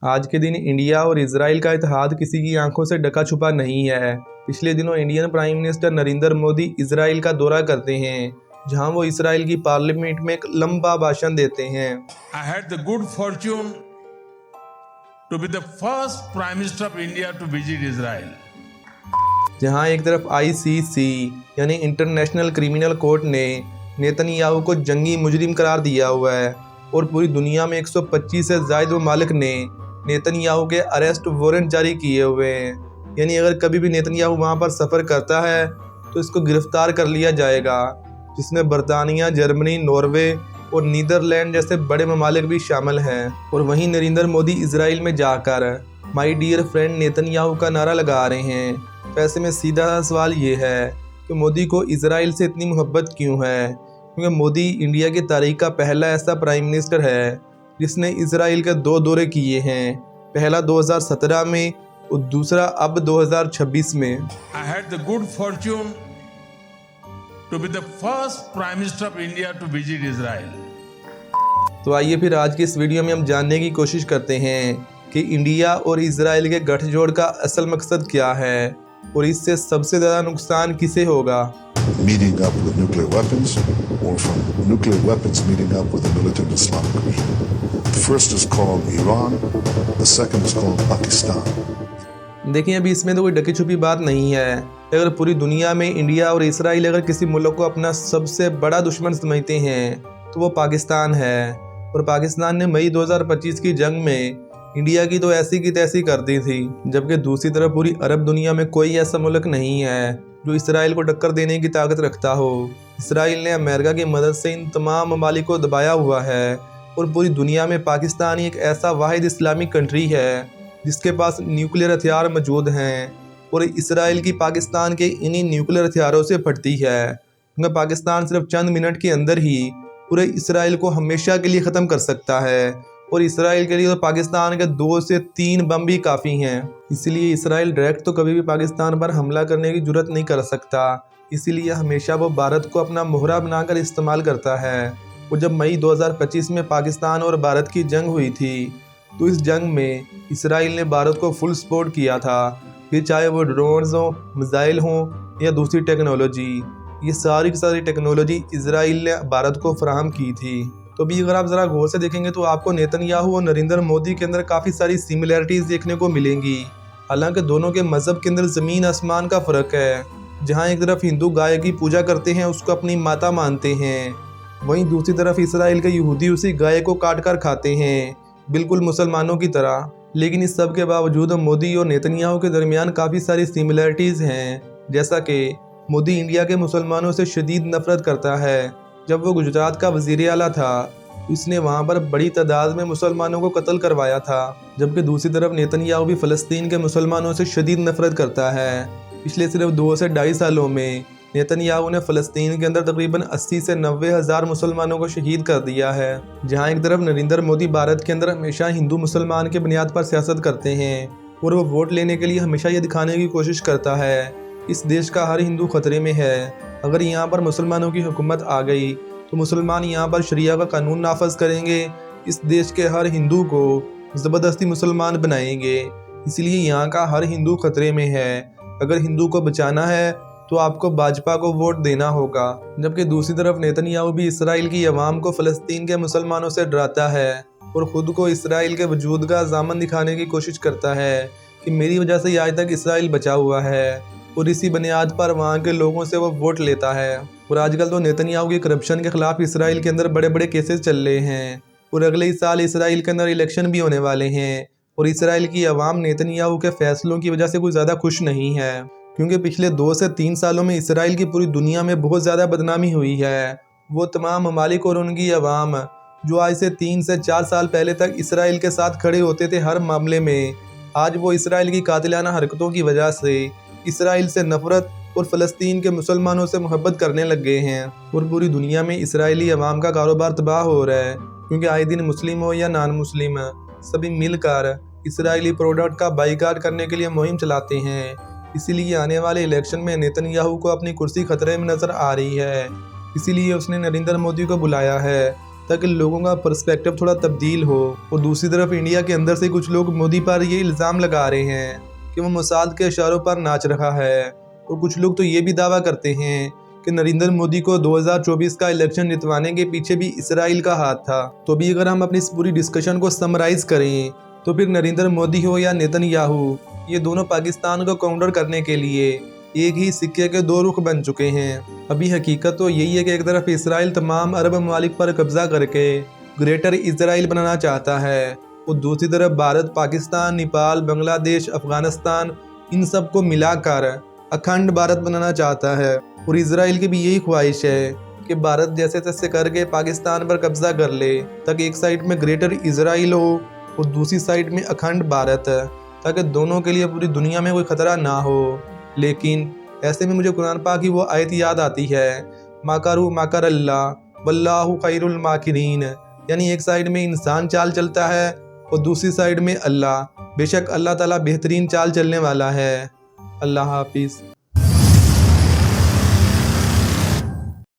आज के दिन इंडिया और इजराइल का इत्तेहाद किसी की आंखों से ढका छुपा नहीं है। पिछले दिनों Indian prime minister Narendra Modi Israel का दौरा करते हैं, जहां वो इजराइल की पार्लियामेंट में एक लंबा भाषण देते हैं। I had the good fortune to be the first Prime Minister of India to visit Israel. जहां एक तरफ ICC यानी इंटरनेशनल क्रिमिनल कोर्ट ने नेतन्याहू को जंगी मुजरिम करार दिया हुआ है और पूरी दुनिया में 125 से ज़ायद ममालिक ने नेतन्याहू के अरेस्ट वारंट जारी किए हुए हैं। यानी अगर कभी भी नेतन्याहू वहां पर सफ़र करता है तो इसको गिरफ्तार कर लिया जाएगा, जिसमें बरतानिया, जर्मनी, नॉर्वे और नीदरलैंड जैसे बड़े ममालिक भी शामिल हैं। और वहीं नरेंद्र मोदी इजराइल में जाकर माई डियर फ्रेंड नेतन्याहू का नारा लगा रहे हैं। तो ऐसे में सीधा सवाल ये है कि मोदी को इजराइल से इतनी मोहब्बत क्यों है, क्योंकि मोदी इंडिया की तारीख का पहला ऐसा प्राइम मिनिस्टर है जिसने इजराइल के 2 दौरे किए हैं, पहला 2017 में और दूसरा अब 2026 में। I had the good fortune to be the first Prime Minister of India to visit Israel. तो आइए फिर आज की इस वीडियो में हम जानने की कोशिश करते हैं कि इंडिया और इजराइल के गठजोड़ का असल मकसद क्या है और इससे सबसे ज़्यादा नुकसान किसे होगा। Meeting up with nuclear weapons, or from nuclear weapons meeting up with the militant Islamic regime. The first is called Iran, the second is called Pakistan. देखिए, अभी इसमें तो कोई ढकी छुपी बात नहीं है। अगर पूरी दुनिया में इंडिया और इजराइल अगर किसी मुल्क को अपना सबसे बड़ा दुश्मन समझते हैं तो वो पाकिस्तान है। और पाकिस्तान ने मई 2025 की जंग में इंडिया की तो ऐसी की तैसी कर दी थी, जबकि दूसरी तरफ पूरी अरब दुनिया में कोई ऐसा मुल्क नहीं है जो इसराइल को टक्कर देने की ताकत रखता हो। इसराइल ने अमेरिका की मदद से इन तमाम ममालिक को दबाया हुआ है और पूरी दुनिया में पाकिस्तान ही एक ऐसा वाहिद इस्लामिक कंट्री है जिसके पास न्यूक्लियर हथियार मौजूद हैं और इसराइल की पाकिस्तान के इन्हीं न्यूक्लियर हथियारों से फटती है, क्योंकि पाकिस्तान सिर्फ चंद मिनट के अंदर ही पूरे इसराइल को हमेशा के लिए ख़त्म कर सकता है। और इसराइल के लिए तो पाकिस्तान के 2 से 3 बम भी काफ़ी हैं। इसीलिए इसराइल डायरेक्ट तो कभी भी पाकिस्तान पर हमला करने की जुर्रत नहीं कर सकता। इसीलिए हमेशा वो भारत को अपना मोहरा बनाकर इस्तेमाल करता है। और जब मई 2025 में पाकिस्तान और भारत की जंग हुई थी तो इस जंग में इसराइल ने भारत को फुल सपोर्ट किया था, फिर चाहे वो ड्रोन्स हों, मिसाइल हों या दूसरी टेक्नोलॉजी, ये सारी की सारी टेक्नोलॉजी इसराइल ने भारत को फराहम की थी। तो भी अगर आप ज़रा गौर से देखेंगे तो आपको नेतन्याहू और नरेंद्र मोदी के अंदर काफ़ी सारी सिमिलैरिटीज़ देखने को मिलेंगी। हालांकि दोनों के मज़हब के अंदर ज़मीन आसमान का फ़र्क है। जहां एक तरफ हिंदू गाय की पूजा करते हैं, उसको अपनी माता मानते हैं, वहीं दूसरी तरफ इसराइल के यहूदी उसी गाय को काट कर खाते हैं, बिल्कुल मुसलमानों की तरह। लेकिन इस सब के बावजूद मोदी और नेतन्याहू के दरमियान काफ़ी सारी सिमिलैरिटीज़ हैं। जैसा कि मोदी इंडिया के मुसलमानों से शदीद नफरत करता है। जब वो गुजरात का वज़ीर आला था इसने वहाँ पर बड़ी तादाद में मुसलमानों को कत्ल करवाया था, जबकि दूसरी तरफ नेतन्याहू भी फ़लस्तीन के मुसलमानों से शदीद नफरत करता है। पिछले सिर्फ 2 से 2.5 सालों में नेतन्याहू ने फ़लस्तीन के अंदर तकरीबन 80 से 90 हज़ार मुसलमानों को शहीद कर दिया है। जहाँ एक तरफ नरेंद्र मोदी भारत के अंदर हमेशा हिंदू मुसलमान के बुनियाद पर सियासत करते हैं और वो वोट लेने के लिए हमेशा ये दिखाने की कोशिश करता है इस देश का हर हिंदू खतरे में है। अगर यहाँ पर मुसलमानों की हुकूमत आ गई तो मुसलमान यहाँ पर शरिया का कानून नाफज करेंगे, इस देश के हर हिंदू को ज़बरदस्ती मुसलमान बनाएंगे। इसलिए यहाँ का हर हिंदू खतरे में है। अगर हिंदू को बचाना है तो आपको भाजपा को वोट देना होगा। जबकि दूसरी तरफ नेतन्याहू भी इसराइल की अवाम को फ़लस्तीन के मुसलमानों से डराता है और ख़ुद को इसराइल के वजूद का दामन दिखाने की कोशिश करता है कि मेरी वजह से आज तक इसराइल बचा हुआ है, और इसी बुनियाद पर वहाँ के लोगों से वो वोट लेता है। और आजकल तो नेतन्याहू की करप्शन के ख़िलाफ़ इसराइल के अंदर बड़े बड़े केसेस चल रहे हैं और अगले ही साल इसराइल के अंदर इलेक्शन भी होने वाले हैं। और इसराइल की अवाम नेतन्याहू के फ़ैसलों की वजह से कोई ज़्यादा खुश नहीं है, क्योंकि पिछले 2 से 3 सालों में इसराइल की पूरी दुनिया में बहुत ज़्यादा बदनामी हुई है। वो तमाम ममालिक और उनकी अवाम जो आज से 3 से 4 साल पहले तक इसराइल के साथ खड़े होते थे हर मामले में, आज वो इसराइल की कातिलाना हरकतों की वजह से इसराइल से नफरत और फ़लस्तीन के मुसलमानों से मोहब्बत करने लग गए हैं। और पूरी दुनिया में इसराइली अवाम का कारोबार तबाह हो रहा है, क्योंकि आए दिन मुस्लिम हो या नान मुस्लिम सभी मिलकर इसराइली प्रोडक्ट का बाइकाट करने के लिए मुहिम चलाते हैं। इसीलिए आने वाले इलेक्शन में नेतन्याहू को अपनी कुर्सी खतरे में नज़र आ रही है। इसीलिए उसने नरेंद्र मोदी को बुलाया है ताकि लोगों का पर्सपेक्टिव थोड़ा तब्दील हो। और दूसरी तरफ इंडिया के अंदर से कुछ लोग मोदी पर ये इल्ज़ाम लगा रहे हैं कि वो मोसाद के इशारों पर नाच रहा है। और कुछ लोग तो ये भी दावा करते हैं कि नरेंद्र मोदी को 2024 का इलेक्शन जितवाने के पीछे भी इसराइल का हाथ था। तो भी अगर हम अपनी इस पूरी डिस्कशन को समराइज़ करें तो फिर नरेंद्र मोदी हो या नेतन्याहू, ये दोनों पाकिस्तान को काउंटर करने के लिए एक ही सिक्के के दो रुख बन चुके हैं। अभी हकीकत तो यही है कि एक तरफ इसराइल तमाम अरब ममालिक पर कब्जा करके ग्रेटर इसराइल बनाना चाहता है और दूसरी तरफ भारत, पाकिस्तान, नेपाल, बांग्लादेश, अफगानिस्तान, इन सबको मिलाकर अखंड भारत बनाना चाहता है। और इसराइल की भी यही ख्वाहिश है कि भारत जैसे तैसे करके पाकिस्तान पर कब्जा कर ले, ताकि एक साइड में ग्रेटर इसराइल हो और दूसरी साइड में अखंड भारत, ताकि दोनों के लिए पूरी दुनिया में कोई ख़तरा ना हो। लेकिन ऐसे में मुझे कुरान पाक की वो आयत याद आती है, माकरू माकर अल्लाह वल्लाहु खैरुल माकिरीन, यानी एक साइड में इंसान चाल चलता है और दूसरी साइड में अल्लाह, बेशक अल्लाह ताला बेहतरीन चाल चलने वाला है। अल्लाह हाफिज़।